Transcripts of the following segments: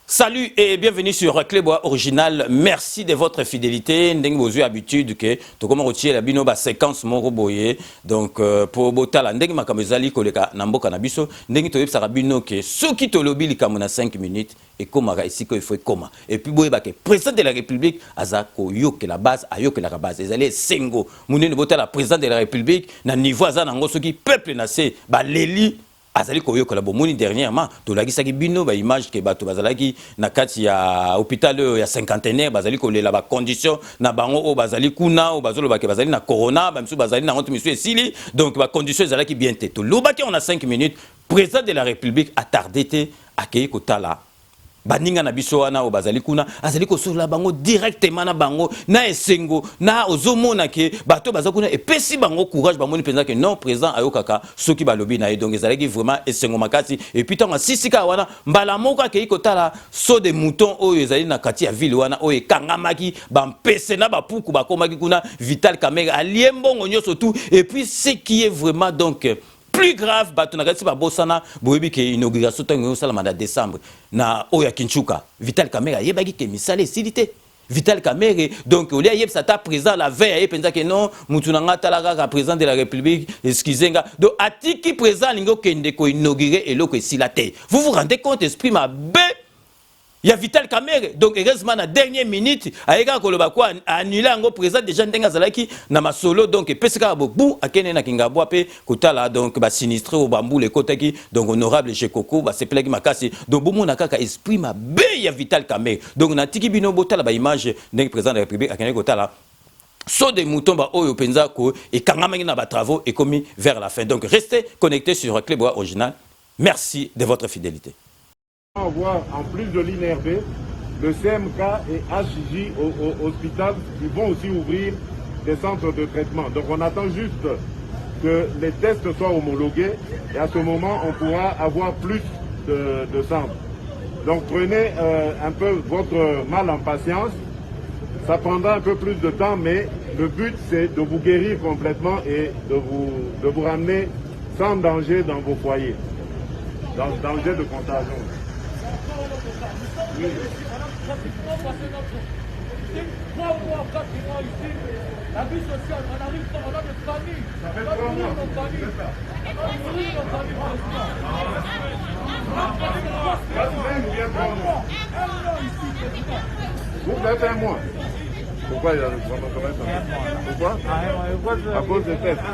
Salut et bienvenue sur Clébois Original. Merci de votre fidélité. Nous avons l'habitude que tout comme retirer la binoba séquence moroboye. Donc pour botala ndenge makamezali koleka namboka na biso ndenge to yebsa bino que ceux qui to lobby likamona 5 minutes et comme ici qu'il faut comment. Et puis boye ba que président de la République azako yoke la base ayoke la base. Ezali sengo munene botala président de la République na niveau azana ngo soki peuple na se ba leli azali koyoka la bomoni dernièrement to lagisaki bino ba image ke bato bazalaki na kati ya hôpital ya cinquantenaire bazali kolela ba condition na bango o bazali kuna o bazolo ba ke bazali na corona ba misu bazali na honte misu esili donc ba condition ezalaki bien te to lobaki on a 5 minutes président de la République a tardé te akei kotala baninga na biso wana o bazali kuna azali kosola bango directement na bango na esengo na ozomona ke bato bazakuna epesi bango courage bamoni penza ke non président ayokaka soki balobi na ye donc ezalaki vraiment esengo makasi et puis tanga sisika wana mbala moko akei kotala saut de mouton oyo ezali na kati ya ville wana oyo ekangamaki bampese na bapuku bakomaki kuna Vital Kamerhe aliembongo nyonso tout et puis ce qui est vraiment donc plus grave, batunagasi ba bosana boyebi ke inauguration tango sala mandat décembre na oya Kinchuka Vital Kamerhe yebaki ke misale silité Vital Kamerhe donc olia yeb sata président la veille penza ke non mutunanga talaka président de la République excusenga donc atiki président lingo kende ko inaugurer eloko silate. Vous vous rendez compte esprit ma bé il y a Vital Kamerhe donc heureusement na dernière minute ayeka koloba quoi annuler ngo président déjà ndenga zalaki na masolo donc pesika bobu akene na kingabwa pe kotala donc ba sinistré au bambou le kotaki donc honorable Chekoko ba se plagi makasi donc bomu na kaka esprit ma be ya Vital Kamerhe donc na tiki bino botala ba image ndenge président de la République akene kotala saut de mouton ba oyo penza ko et kangamangi na ba travaux et commis vers la fin donc restez connectés sur Clébois Original. Merci de votre fidélité. On voit en plus de l'INRB, le CMK et HJ au hospital qui vont aussi ouvrir des centres de traitement. Donc on attend juste que les tests soient homologués et à ce moment on pourra avoir plus de centres. Donc prenez un peu votre mal en patience. Ça prendra un peu plus de temps mais le but c'est de vous guérir complètement et de vous ramener sans danger dans vos foyers, dans danger de contagion. Oui. 3 mois, 4 mois ici, la vie sociale, on arrive pas, on a des familles. Ça fait 3 mois. Vous faites un mois. Pourquoi il y a combien de temps? Pourquoi? À cause des tests.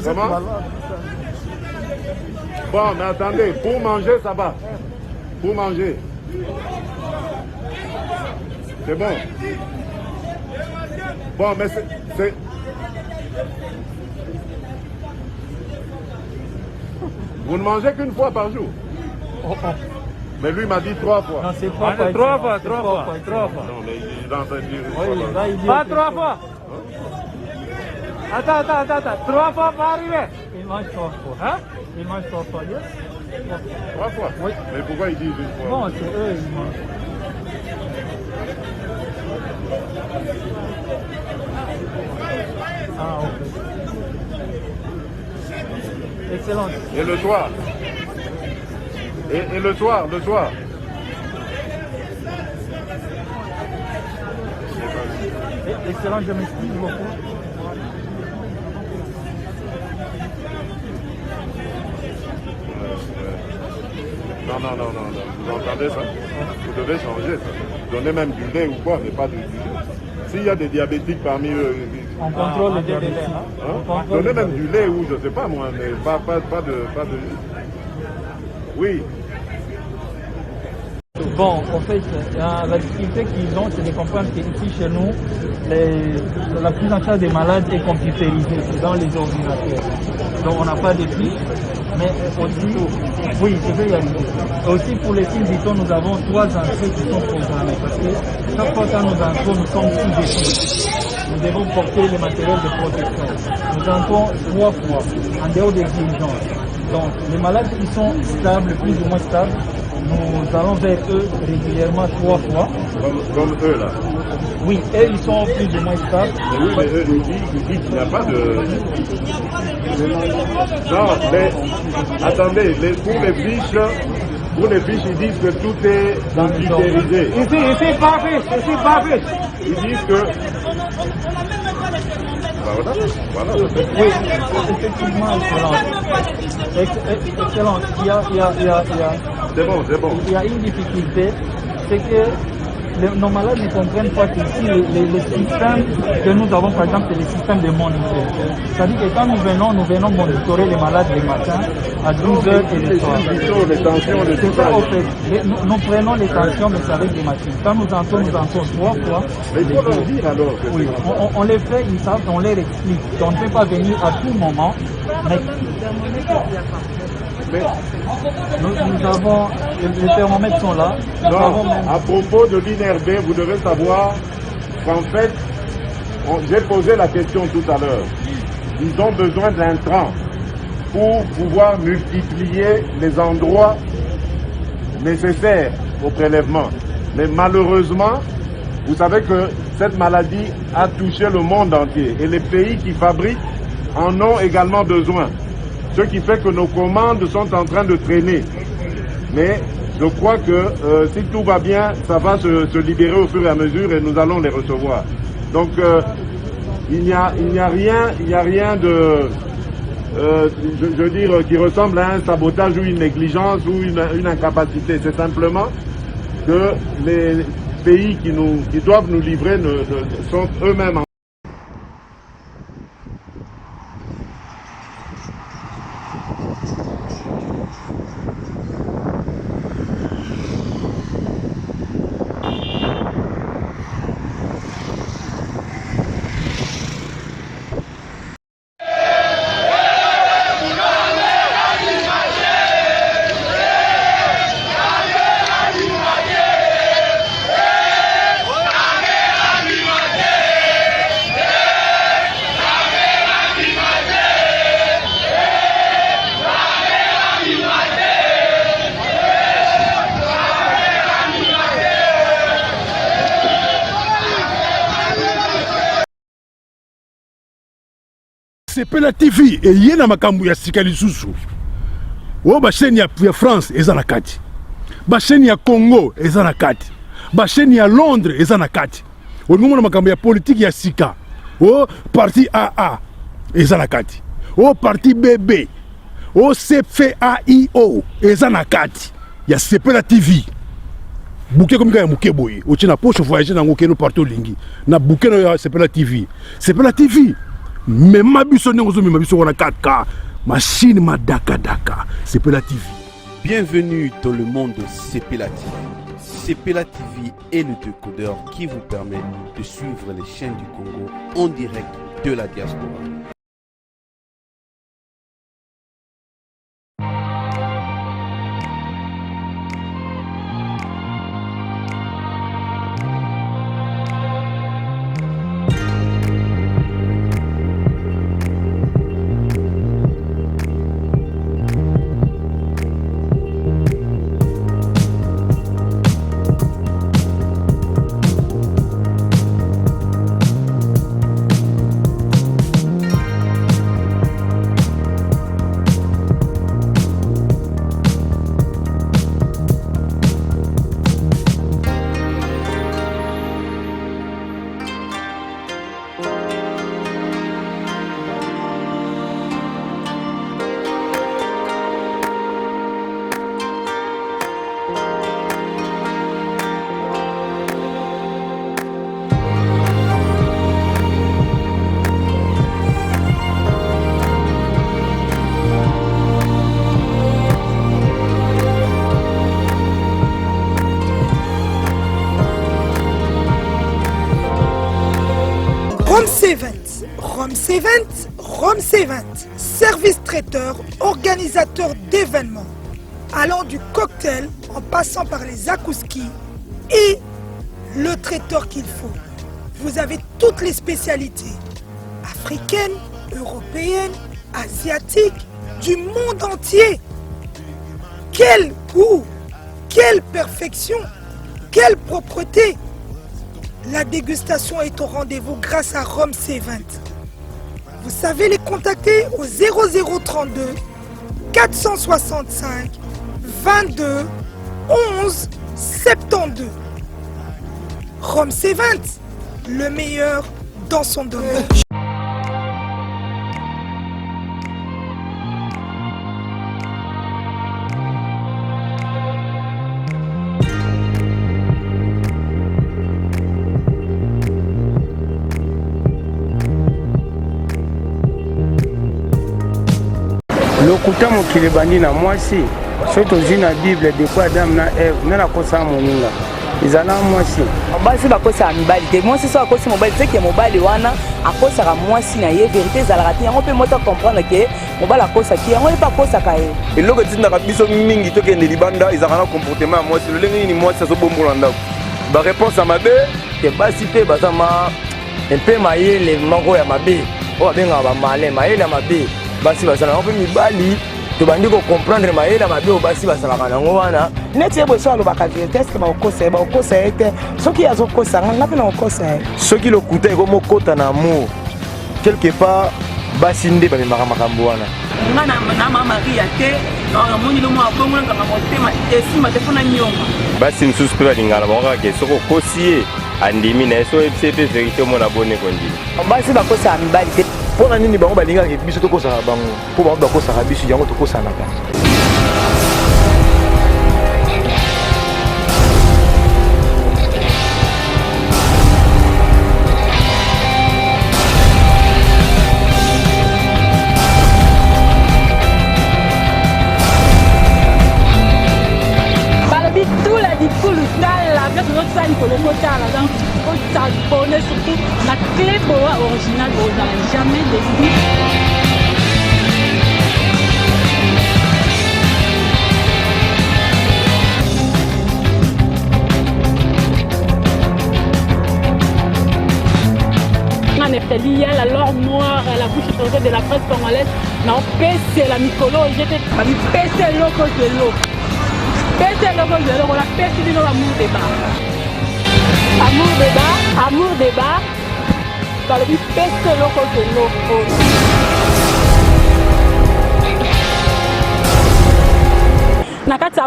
Comment? Bon, mais attendez, pour manger, ça va. Pour manger. C'est bon. Bon, mais c'est... Vous ne mangez qu'une fois par jour. Mais lui m'a dit 3 fois. Non, c'est 3 fois. 3 fois. Non, mais il est en train de dire... Oui, pas 3 fois. Attends. 3 fois pas arrivé. Il mange 3 fois. Hein? Il mange 3 fois, yes? 3 fois? Oui. Mais pourquoi il dit 1 fois? Bon, c'est eux, ils mangent. Ah, ok. Excellent. Et le soir? Et le soir? Excellent, je m'excuse beaucoup. Non. Vous entendez ça? Vous devez changer ça. Donnez même du lait ou quoi, mais pas du lait. S'il y a des diabétiques parmi eux... On contrôle le diabète. Hein? Donnez même du lait ou je sais pas moi, mais pas de... Oui. Bon, en fait, la difficulté qu'ils ont, c'est de comprendre qu'ici, chez nous, la prise en charge des malades est computérisée, c'est dans les ordinateurs. Donc, on n'a pas de fiches, mais aussi, oui, je vais y arriver. Aussi, pour les files d'ITO, nous avons 3 entrées qui sont programmées, parce que chaque fois que nous entrons, nous sommes sous des fiches. nous devons porter le matériel de protection. Nous entrons 3 fois en dehors des urgences. Donc, les malades qui sont stables, plus ou moins stables, nous allons vers eux régulièrement 3 fois. Comme eux là. Oui, eux ils sont plus ou moins stables. Oui, mais eux ils disent qu'il n'y a pas de... Non, mais attendez, pour les fiches, ils disent que tout est computérisé. Ici, pas fait. Ils disent que... Voilà. Oui, effectivement, excellent. Il y a... C'est bon. Il y a une difficulté, c'est que nos malades ne comprennent pas qu'ici, les systèmes que nous avons, par exemple, c'est les systèmes de moniteur. C'est-à-dire que quand nous venons monitorer les malades le matin à 12h et le soir. Les tensions, les C'est ça, au fait. Nous prenons les tensions, mais c'est avec des machines. Quand nous entrons 3 fois. Mais il faut leur dire alors. Oui, on les fait, ils savent, on leur explique. On ne peut pas venir à tout moment, mais nous avons, les thermomètres sont là. Non, à propos de l'INRB, vous devez savoir qu'en fait, j'ai posé la question tout à l'heure. Ils ont besoin d'intrants pour pouvoir multiplier les endroits nécessaires au prélèvement. Mais malheureusement, vous savez que cette maladie a touché le monde entier et les pays qui fabriquent en ont également besoin. Ce qui fait que nos commandes sont en train de traîner. Mais je crois que si tout va bien, ça va se libérer au fur et à mesure et nous allons les recevoir. Donc il n'y a rien de, je veux dire, qui ressemble à un sabotage ou une négligence ou une incapacité. C'est simplement que les pays qui doivent nous livrer sont eux-mêmes en... Sepela TV et yena makambu ya sika lisusu. O ba chaîne ya France eza na kati. Ba chaîne ya Congo eza na kati. Ba chaîne ya Londres eza na kati. O ngomona makambu ya politique ya sika. O parti AA eza na kati. O parti BB. O CFAIO eza na kati. Ya Sepela TV. Bouquet comme ya muke boye. O tina poche voyager na ngokeno partout lingi. Na bouquet no ya Sepela TV. Sepela TV. Mais ma biso wana 4K, machine ma daka, Sepela TV. Bienvenue dans le monde de Sepela TV. Sepela TV est le décodeur qui vous permet de suivre les chaînes du Congo en direct de la diaspora. Rome Events, service traiteur, organisateur d'événements, allant du cocktail en passant par les akouskis et le traiteur qu'il faut. vous avez toutes les spécialités africaines, européennes, asiatiques, du monde entier. Quel goût, quelle perfection, quelle propreté. La dégustation est au rendez-vous grâce à Rome C20. Vous savez les contacter au 0032 465 22 11 72. Rome C20, le meilleur dans son domaine. lokuta mokili bandi na mwasi soki tozwi na bible depuis Adam na Eve nde nakosaka moninga ezala mwasi basi bakosaka mibali te mwasi so akosi mobali teke mobali wana akosaka mwasi na ye verité ezalaka te yango mpe moto comprendre ke mobali akosaki yango ye mpe akosaka ye eloko etindaka biso mingi tokende libanda ezalaka na comportement ya mwasi lolenge nini mwasi azobombola ndako bareponse ya mabe ke basi mpe baza mpe mayele moko ya mabe oyo babengaka bamale mayele ya mabe basi basalaka mpe mibali tobandi kocomprendre mayele ya mabe oyo basi basalaka nango wana neti ye boso alobaka verité eske bakokosa ye te soki azokosa nga nga mpe na kokosa ye soki lokuta ekomokota na amour quelque part basi nde bamemaka makambo wana nga na mama maria te amoni lomo abongolangaka motema esima te mpona nyonga basi mosusu mpe balingana bakokaka ke soki okosi ye andimi na ye so oyebisi ye mpe verité omona bone kondima basi bakosaka mibali te mpona nini bango balingaka biso tokosaka bango mpo bango bakosaka biso yango tokosanaka s'abonner surtout la clé boa originale vous n'avez jamais décidé. Il y a la lore noire à la bouche de la presse congolaise. Non, c'est la Nicolo, j'étais pas mis PC loco de l'eau. PC loco de l'eau, on a PC de l'amour débat. Amour débat. Dans le PC loco de l'eau. Nakati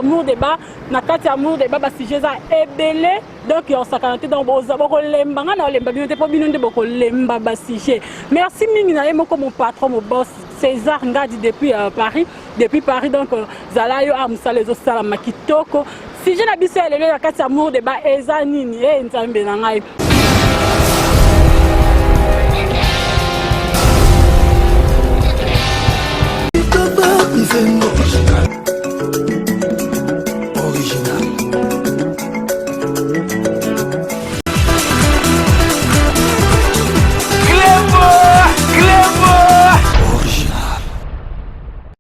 amour débat parce que j'ai ça ébélé donc on s'accante dans boko lemba nga na lemba bino te po bino nde boko lemba ba sujet. Merci mingi na yemo comme mon patron mon boss César Ngadi depuis Paris donc zala yo amsa les osala makitoko sujet na biso elelo nakati amour débat eza nini nzambe na ngai